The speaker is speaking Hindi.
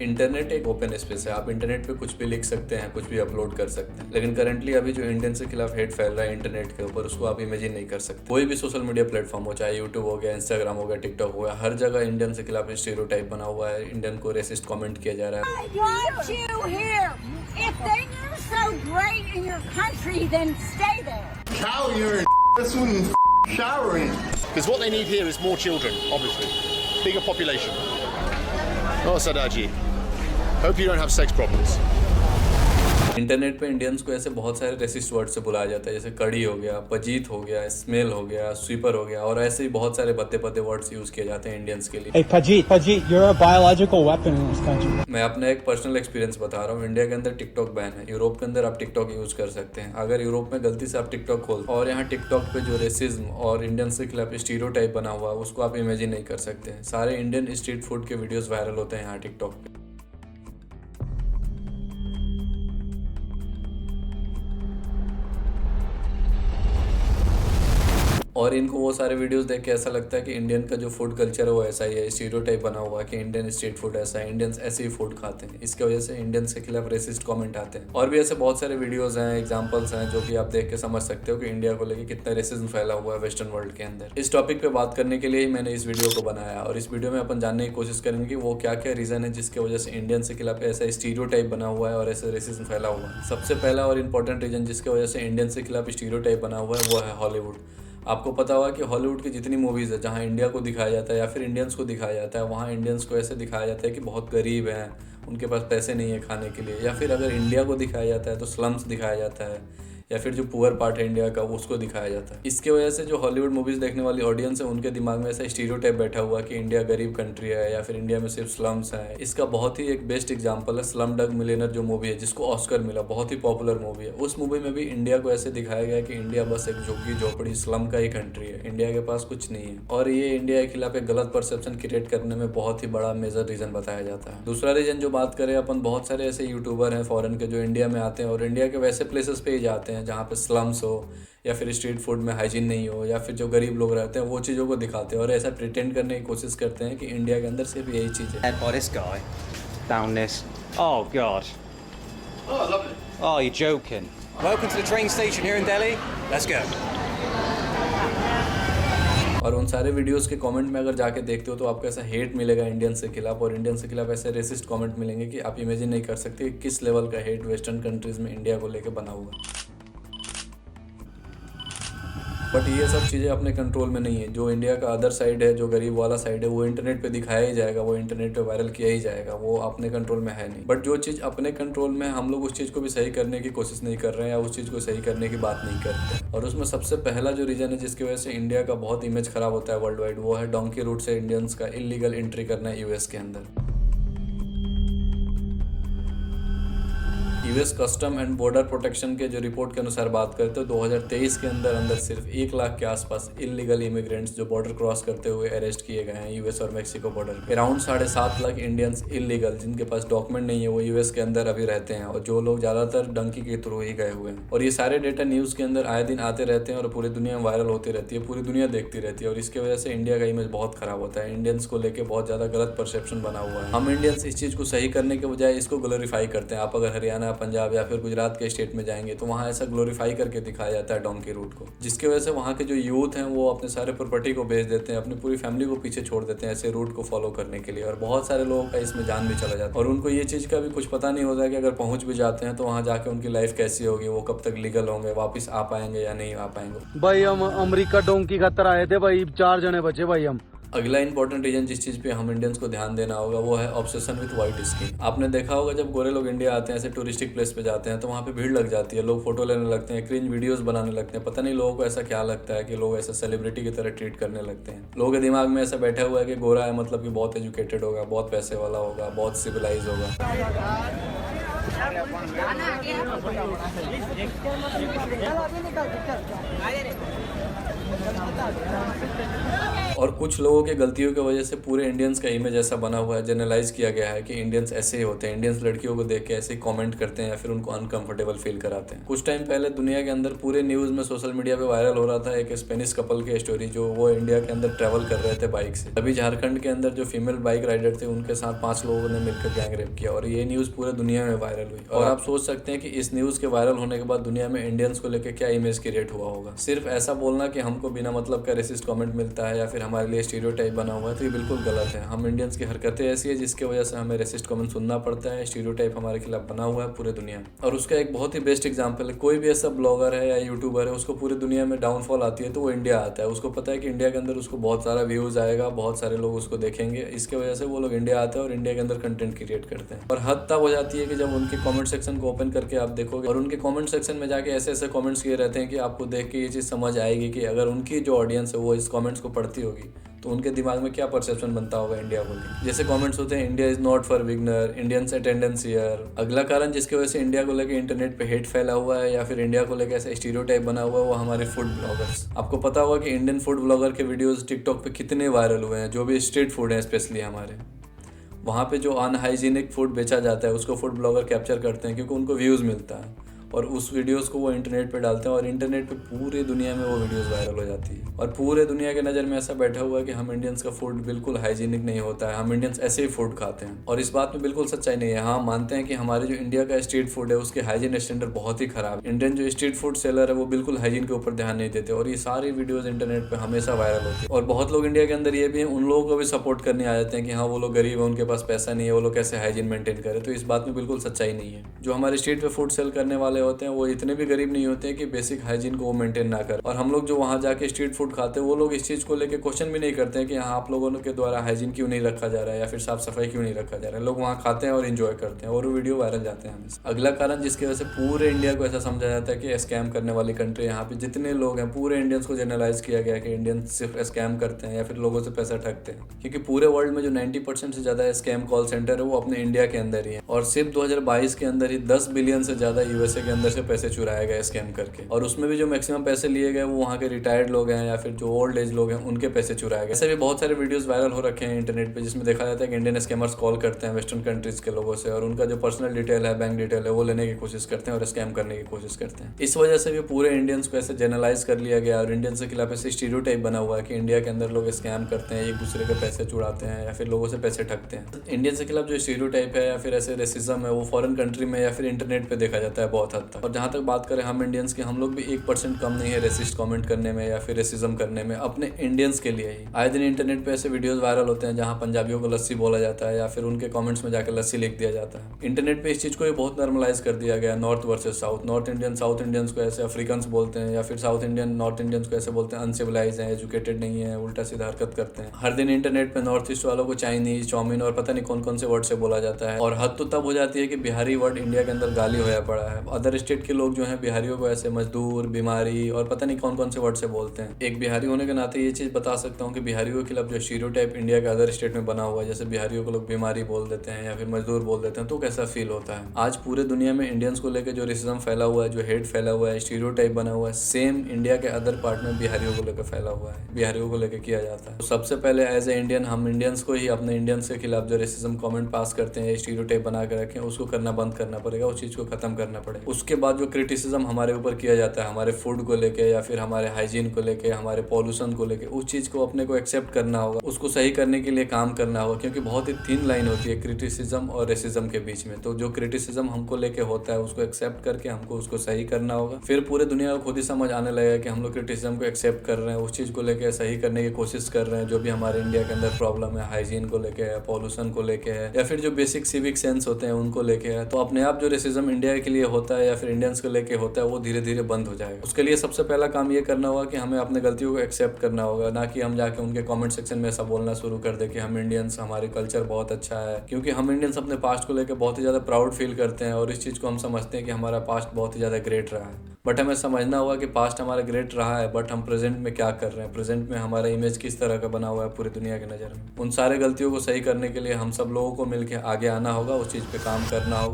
इंटरनेट एक ओपन स्पेस है। आप इंटरनेट पे कुछ भी लिख सकते हैं, कुछ भी अपलोड कर सकते हैं, लेकिन करंटली अभी जो इंडियन के खिलाफ हेट फैल रहा है इंटरनेट के ऊपर, उसको आप इमेजिन नहीं कर सकते। कोई भी सोशल मीडिया प्लेटफॉर्म हो, चाहे यूट्यूब हो गया, इंस्टाग्राम हो गया, टिकटॉक हो गया, हर जगह इंडियन के खिलाफ स्टीरियोटाइप बना हुआ है। इंडियन को रेसिस्ट कमेंट किया जा रहा है। I want you here. If they are so great in your country, then stay there. Shower you're in this one showering. Because what they need here is more children, obviously. Bigger population. Oh, Sadaji. Hope you don't have sex problems. Internet पे इंडियंस को ऐसे बहुत सारे रेसिस्ट वर्ड से बुलाया जाता है, जैसे कड़ी हो गया, पजीत हो गया, स्मेल हो गया, स्वीपर हो गया, और ऐसे ही बहुत सारे भद्दे भद्दे वर्ड्स यूज किए जाते हैं इंडियंस के लिए। Hey, Pajit, you're a biological weapon in this country. मैं अपना एक पर्सनल एक्सपीरियंस बता रहा हूँ। इंडिया के अंदर टिकटॉक बैन है, यूरोप के अंदर आप टिकटॉक यूज कर सकते हैं। अगर यूरोप में गलती से आप टिकटॉक खोल और यहाँ टिकटॉक पे जो रेसिज्म और इंडियंस के खिलाफ स्टीरियोटाइप बना हुआ है, उसको आप इमेजिन नहीं कर सकते हैं। सारे इंडियन स्ट्रीट फूड के वीडियोस वायरल होते हैं यहाँ टिकटॉक पे। और इनको वो सारे वीडियोस देख के ऐसा लगता है कि इंडियन का जो फूड कल्चर है वो ऐसा ही है, स्टीरियोटाइप बना हुआ है कि इंडियन स्ट्रीट फूड ऐसा है, इंडियंस ऐसे ही फूड खाते हैं। इसकी वजह से इंडियंस के खिलाफ रेसिस्ट कमेंट आते हैं। और भी ऐसे बहुत सारे वीडियोस हैं, एग्जांपल्स हैं, जो कि आप देख के समझ सकते हो कि इंडिया को लेके कितना रेसिज्म फैला हुआ है वेस्टर्न वर्ल्ड के अंदर। इस टॉपिक पे बात करने के लिए ही मैंने इस वीडियो को बनाया, और इस वीडियो में अपन जानने की कोशिश करेंगे कि वो क्या क्या रीजन है जिसकी वजह से इंडियंस के खिलाफ ऐसा स्टीरियोटाइप बना हुआ है और ऐसे रेसिज्म फैला हुआ है। सबसे पहला और इम्पोर्टेंट रीजन जिसकी वजह से इंडियंस के खिलाफ स्टीरियोटाइप बना हुआ है वो है हॉलीवुड। आपको पता होगा कि हॉलीवुड की जितनी मूवीज़ है जहाँ इंडिया को दिखाया जाता है या फिर इंडियंस को दिखाया जाता है, वहाँ इंडियंस को ऐसे दिखाया जाता है कि बहुत गरीब हैं, उनके पास पैसे नहीं है खाने के लिए। या फिर अगर इंडिया को दिखाया जाता है तो स्लम्स दिखाया जाता है, या फिर जो पुअर पार्ट है इंडिया का उसको दिखाया जाता है। इसके वजह से जो हॉलीवुड मूवीज़ देखने वाली ऑडियंस है, उनके दिमाग में ऐसा स्टीरियोटाइप बैठा हुआ कि इंडिया गरीब कंट्री है या फिर इंडिया में सिर्फ स्लम्स है। इसका बहुत ही एक बेस्ट एग्जांपल है स्लम डग मिलियनेयर जो मूवी है, जिसको ऑस्कर मिला, बहुत ही पॉपुलर मूवी है। उस मूवी में भी इंडिया को ऐसे दिखाया गया कि इंडिया बस एक झुग्गी झोपड़ी स्लम का ही कंट्री है, इंडिया के पास कुछ नहीं है। और ये इंडिया के खिलाफ एक गलत परसेप्शन क्रिएट करने में बहुत ही बड़ा मेजर रीजन बताया जाता है। दूसरा रीजन जो बात करें अपन, बहुत सारे ऐसे यूट्यूबर हैं फॉरेन के जो इंडिया में आते हैं और इंडिया के वैसे प्लेसेस पे ही जाते हैं जहाँ पे स्लम्स हो या फिर स्ट्रीट फूड में हाइजीन नहीं हो या फिर जो गरीब लोग रहते हैं, वो चीज़ों को दिखाते हैं और ऐसा प्रिटेंड करने की कोशिश करते हैं कि इंडिया के अंदर सिर्फ यही चीज़ है। By this guy down this. Oh God. Oh, lovely. Oh, you're joking. Welcome to the train station here in Delhi. Let's go. और उन सारे वीडियोस के कमेंट में अगर जाके देखते हो तो आपको ऐसा हेट मिलेगा इंडियंस के खिलाफ, और इंडियंस के खिलाफ ऐसे रेसिस्ट कमेंट मिलेंगे कि आप इमेजिन नहीं कर सकते कि किस लेवल का हेट वेस्टर्न कंट्रीज में इंडिया को लेके बना हुआ है। बट ये सब चीज़ें अपने कंट्रोल में नहीं है। जो इंडिया का अदर साइड है, जो गरीब वाला साइड है, वो इंटरनेट पे दिखाया ही जाएगा, वो इंटरनेट पे वायरल किया ही जाएगा, वो अपने कंट्रोल में है नहीं। बट जो चीज़ अपने कंट्रोल में है, हम लोग उस चीज़ को भी सही करने की कोशिश नहीं कर रहे हैं या उस चीज़ को सही करने की बात नहीं करते। और उसमें सबसे पहला जो रीज़न है जिसकी वजह से इंडिया का बहुत इमेज खराब होता है वर्ल्ड वाइड, वो है डोंकी रूट से इंडियंस का इलीगल एंट्री करना है यूएस के अंदर। US custom and border protection के जो रिपोर्ट के अनुसार बात करते हो, 2023 के अंदर सिर्फ 1 लाख के आसपास इलीगल इमिग्रेंट्स जो बॉर्डर क्रॉस करते हुए अरेस्ट किए गए हैं यूएस और मेक्सिको बॉर्डर पे। अराउंड 7.5 लाख इंडियंस इलीगल जिनके पास डॉक्यूमेंट नहीं है वो यूएस के अंदर अभी रहते हैं, और जो लोग ज्यादातर डंकी के थ्रू ही गए हुए हैं। और ये सारे डेटा न्यूज के अंदर आए दिन आते रहते हैं और पूरी दुनिया में वायरल होती रहती है, पूरी दुनिया देखती रहती है, और इसकी वजह से इंडिया का इमेज बहुत खराब होता है। इंडियंस को लेकर बहुत ज्यादा गलत परसेप्शन बना हुआ है। हम इंडियंस इस चीज को सही करने के बजाय इसको ग्लोरीफाई करते हैं। आप अगर हरियाणा, पंजाब या फिर गुजरात के स्टेट में जाएंगे तो वहाँ ऐसा ग्लोरीफाई करके दिखाया जाता है डोंकी रूट को, जिसकी वजह से वहाँ के जो यूथ हैं वो अपने सारे प्रॉपर्टी को बेच देते हैं, अपनी पूरी फैमिली को पीछे छोड़ देते हैं ऐसे रूट को फॉलो करने के लिए, और बहुत सारे लोगों का इसमें जान भी चला जाता है। और उनको ये चीज़ का भी कुछ पता नहीं होता है कि अगर पहुँच भी जाते हैं तो वहाँ जाके उनकी लाइफ कैसी होगी, वो कब तक लीगल होंगे, वापस आ पाएंगे या नहीं आ पाएंगे। भाई हम अमेरिका डोंकी खातर आए थे भाई, 4 जने बचे भाई हम। अगला इंपॉर्टेंट रीजन जिस चीज़ पे हम इंडियंस को ध्यान देना होगा वो है ऑब्सेशन विद वाइट स्किन। आपने देखा होगा जब गोरे लोग इंडिया आते हैं, ऐसे टूरिस्टिक प्लेस पे जाते हैं तो वहाँ पे भीड़ लग जाती है, लोग फोटो लेने लगते हैं, क्रिंज वीडियोस बनाने लगते हैं। पता नहीं लोगों को ऐसा क्या लगता है कि लोग ऐसा सेलिब्रिटी की तरह ट्रीट करने लगते हैं। लोगों के दिमाग में ऐसा बैठा हुआ है कि गोरा है मतलब कि बहुत एजुकेटेड होगा, बहुत पैसे वाला होगा, बहुत सिविलाइज होगा। और कुछ लोगों की गलतियों की वजह से पूरे इंडियंस का इमेज ऐसा बना हुआ है, जनरलाइज किया गया है कि इंडियंस ऐसे ही होते हैं, इंडियंस लड़कियों को देख के ऐसे ही कमेंट करते हैं या फिर उनको अनकंफर्टेबल फील कराते हैं। कुछ टाइम पहले दुनिया के अंदर पूरे न्यूज़ में सोशल मीडिया पे वायरल हो रहा था एक स्पेनिश कपल की स्टोरी, जो वो इंडिया के अंदर ट्रैवल कर रहे थे बाइक से। अभी झारखंड के अंदर जो फीमेल बाइक राइडर थे उनके साथ 5 लोगों ने मिलकर गैंग रेप किया और ये न्यूज़ पूरे दुनिया में वायरल हुई। और आप सोच सकते हैं कि इस न्यूज़ के वायरल होने के बाद दुनिया में इंडियंस को लेकर क्या इमेज क्रिएट हुआ होगा। सिर्फ ऐसा बोलना कि हमको बिना मतलब का रेसिस्ट कमेंट मिलता है या फिर हमारे लिए स्टीरियोटाइप बना हुआ है, तो ये बिल्कुल गलत है। हम इंडियंस की हरकतें ऐसी है जिसकी वजह से हमें रेसिस्ट कमेंट सुनना पड़ता है, स्टीरियोटाइप हमारे खिलाफ बना हुआ है पूरे दुनिया में। और उसका एक बहुत ही बेस्ट एग्जांपल है, कोई भी ऐसा ब्लॉगर है या यूट्यूबर है उसको पूरी दुनिया में डाउनफॉल आती है तो वो इंडिया आता है। उसको पता है कि इंडिया के अंदर उसको बहुत सारा व्यूज आएगा, बहुत सारे लोग उसको देखेंगे, इसके वजह से वो लोग इंडिया आते हैं और इंडिया के अंदर कंटेंट क्रिएट करते हैं। और हद तब हो जाती है कि जब उनके कमेंट सेक्शन को ओपन करके आप देखोगे और उनके कमेंट सेक्शन में जाके ऐसे ऐसे कमेंट्स किए रहते हैं कि आपको देख के ये चीज़ समझ आएगी कि अगर उनकी जो ऑडियंस है वो इस कमेंट्स को पढ़ती होगी तो उनके दिमाग में क्या परसेप्शन बनता होगा इंडिया को लेकर। जैसे कमेंट्स होते हैं, India is not for beginner, Indians attendance here. अगला कारण जिसकी वजह से इंडिया को लेकर इंटरनेट पे हेट फैला हुआ है या फिर इंडिया को लेकर ऐसा स्टीरियोटाइप बना हुआ है, वो हमारे फूड ब्लॉगर्स। आपको पता होगा कि इंडियन फूड ब्लॉगर के वीडियोस टिकटॉक पे कितने वायरल हुए हैं, जो भी स्ट्रीट फूड है स्पेशली हमारे वहाँ पे जो अनहाइजीनिक फूड बेचा जाता है उसको फूड ब्लॉगर कैप्चर करते हैं क्योंकि उनको व्यूज़ मिलता है और उस वीडियोस को वो इंटरनेट पे डालते हैं और इंटरनेट पे पूरी दुनिया में वो वीडियोस वायरल हो जाती है। और पूरे दुनिया के नज़र में ऐसा बैठा हुआ है कि हम इंडियंस का फूड बिल्कुल हाइजीनिक नहीं होता है, हम इंडियंस ऐसे ही फूड खाते हैं। और इस बात में बिल्कुल सच्चाई नहीं है। हाँ, मानते हैं कि हमारे जो इंडिया का स्ट्रीट फूड है उसके हाइजीन स्टैंडर्ड बहुत ही खराब है। इंडियन जो स्ट्रीट फूड सेलर है वो बिल्कुल हाइजीन के ऊपर ध्यान नहीं देते और ये सारी वीडियोज़ इंटरनेट पर हमेशा वायरल होती है। और बहुत लोग इंडिया के अंदर ये भी हैं, उन लोगों को भी सपोर्ट करने आ जाते हैं कि हाँ वो लोग गरीब है, उनके पास पैसा नहीं है, वो लोग कैसे हाइजीन मेंटेन करें। तो इस बात में बिल्कुल सच्चाई नहीं है। जो हमारे स्ट्रीट पे फूड सेल करने वाले होते हैं वो इतने भी गरीब नहीं होते हैं कि बेसिक हाइजीन को वो मेंटेन ना कर। और हम लोग जो वहाँ जाके स्ट्रीट फूड खाते हैं वो लोग इस चीज़ को लेके क्वेश्चन भी नहीं करते हैं कि हाँ आप लोगों के द्वारा हाइजीन क्यों नहीं रखा जा रहा है या फिर साफ सफाई क्यों नहीं रखा जा रहा है। लोग वहाँ खाते हैं और एंजॉय करते हैं और वो वीडियो वायरल जाते हैं हमेशा। अगला कारण जिसकी वजह से पूरे इंडिया को ऐसा समझा जाता है कि स्कैम करने वाली कंट्री, यहाँ पे जितने लोग हैं पूरे इंडियंस को जनरलाइज किया गया कि इंडियंस सिर्फ स्कैम करते हैं या फिर लोगों से पैसा ठगते हैं। क्योंकि पूरे वर्ल्ड में जो 90% से ज़्यादा स्कैम कॉल सेंटर है वो अपने इंडिया के अंदर ही है और सिर्फ 2022 के अंदर ही 10 बिलियन से ज़्यादा यूएसए के अंदर से पैसे चुराए गए स्कैम करके। और उसमें भी जो मैक्सिमम पैसे लिए गए वो वहाँ के रिटायर्ड लोग हैं या फिर जो ओल्ड एज लोग हैं उनके पैसे चुराए गए। ऐसे भी बहुत सारे वीडियोस वायरल हो रखे हैं इंटरनेट पे जिसमें देखा जाता है कि इंडियन स्कैमर्स कॉल करते हैं वेस्टर्न कंट्रीज के लोगों से और उनका जो पर्सनल डिटेल है, बैंक डिटेल है, वो लेने की कोशिश करते हैं और स्कैम करने की कोशिश करते हैं। इस वजह से भी पूरे इंडियंस को ऐसे जनरलाइज कर लिया गया और इंडियंस के खिलाफ ऐसे स्टीरियोटाइप बना हुआ है कि इंडिया के अंदर लोग स्कैम करते हैं, एक दूसरे के पैसे चुराते हैं या फिर लोगों से पैसे ठगते हैं। इंडियंस के खिलाफ जो स्टीरियोटाइप है या फिर ऐसे रेसिज्म है वो फॉरेन कंट्री में या फिर इंटरनेट पे देखा जाता है बहुत हद तक। और जहाँ तक बात करें हम इंडियंस की, हम लोग भी 1% कम नहीं है रेसिस्ट कमेंट करने में या फिर रेसिज्म करने में अपने इंडियंस के लिए ही। आए दिन इंटरनेट पे ऐसे वीडियोस वायरल होते हैं जहाँ पंजाबियों को लस्सी बोला जाता है या फिर उनके कमेंट्स में जाकर लस्सी लिख दिया जाता है। इंटरनेट पे इस चीज़ को भी बहुत नॉर्मलाइज कर दिया गया, north versus south. North Indian south Indians को ऐसे अफ्रीकन्स बोलते हैं या फिर साउथ इंडियन नॉर्थ इंडियंस को ऐसे बोलते हैं अनसिविलाइज हैं, एजुकेटेड नहीं है, उल्टा सीधा हरकत करते हैं। हर दिन इंटरनेट पे नॉर्थ ईस्ट वालों को चाइनीज, चाउमीन और पता नहीं कौन कौन से वर्ड से बोला जाता है। और हद तो तब हो जाती है कि बिहारी वर्ड इंडिया के अंदर गाली होया पड़ा है। अदर स्टेट के लोग जो हैं बिहारियों को ऐसे मजदूर, बीमारी और पता नहीं कौन कौन से वर्ड से बोलते हैं। एक बिहारी होने के नाते ये चीज़ बता सकता हूँ कि बिहारियों के खिलाफ जो स्टीरियोटाइप इंडिया के अदर स्टेट में बना हुआ है, जैसे बिहारियों को लोग बीमारी बोल देते हैं या फिर मजदूर बोल देते हैं, तो कैसा फील होता है। आज पूरे दुनिया में इंडियंस को लेकर जो रेसिज्म फैला हुआ है, जो हेट फैला हुआ है, स्टीरियोटाइप बना हुआ है, सेम इंडिया के अदर पार्ट में बिहारियों को लेकर फैला हुआ है, बिहारियों को लेकर किया जाता है। तो सबसे पहले एज ए इंडियन हम इंडियंस को ही अपने इंडियंस के खिलाफ जो रेसिज्म कमेंट पास करते हैं, स्टीरियोटाइप बना के रखें, उसको करना बंद करना पड़ेगा, उस चीज़ को खत्म करना पड़ेगा। उसके बाद जो क्रिटिसिज्म हमारे ऊपर किया जाता है हमारे फूड को लेके या फिर हमारे हाइजीन को लेके, हमारे पॉल्यूशन को लेके, उस चीज़ को अपने को एक्सेप्ट करना होगा, उसको सही करने के लिए काम करना होगा। क्योंकि बहुत ही थिन लाइन होती है क्रिटिसिज्म और रेसिज्म के बीच में। तो जो क्रिटिसिज्म हमको लेके होता है उसको एक्सेप्ट करके हमको उसको सही करना होगा। फिर पूरे दुनिया को खुद ही समझ आने लगेगा कि हम लोग क्रिटिसिज्म को एक्सेप्ट कर रहे हैं, उस चीज़ को लेके सही करने की कोशिश कर रहे हैं जो भी हमारे इंडिया के अंदर प्रॉब्लम है, हाइजीन को लेके है, पॉल्यूशन को लेके है या फिर जो बेसिक सिविक सेंस होते हैं उनको लेके है। तो अपने आप जो रेसिज्म इंडिया के लिए होता है या फिर इंडियंस को लेके होता है वो धीरे धीरे बंद हो जाएगा। उसके लिए सबसे पहला काम ये करना होगा कि हमें अपने गलतियों को एक्सेप्ट करना होगा, ना कि हम जाके उनके कमेंट सेक्शन में ऐसा बोलना शुरू कर दे कि हम इंडियंस, हमारे कल्चर बहुत अच्छा है। क्योंकि हम इंडियंस अपने पास्ट को लेकर बहुत ही ज़्यादा प्राउड फील करते हैं और इस चीज़ को हम समझते हैं कि हमारा पास्ट बहुत ही ज़्यादा ग्रेट रहा है। बट हमें समझना होगा कि पास्ट हमारा ग्रेट रहा है, बट हम प्रेजेंट में क्या कर रहे हैं, प्रेजेंट में हमारा इमेज किस तरह का बना हुआ है पूरी दुनिया की नज़र में। उन सारे गलतियों को सही करने के लिए हम सब लोगों को मिलकर आगे आना होगा, उस चीज़ पे काम करना होगा।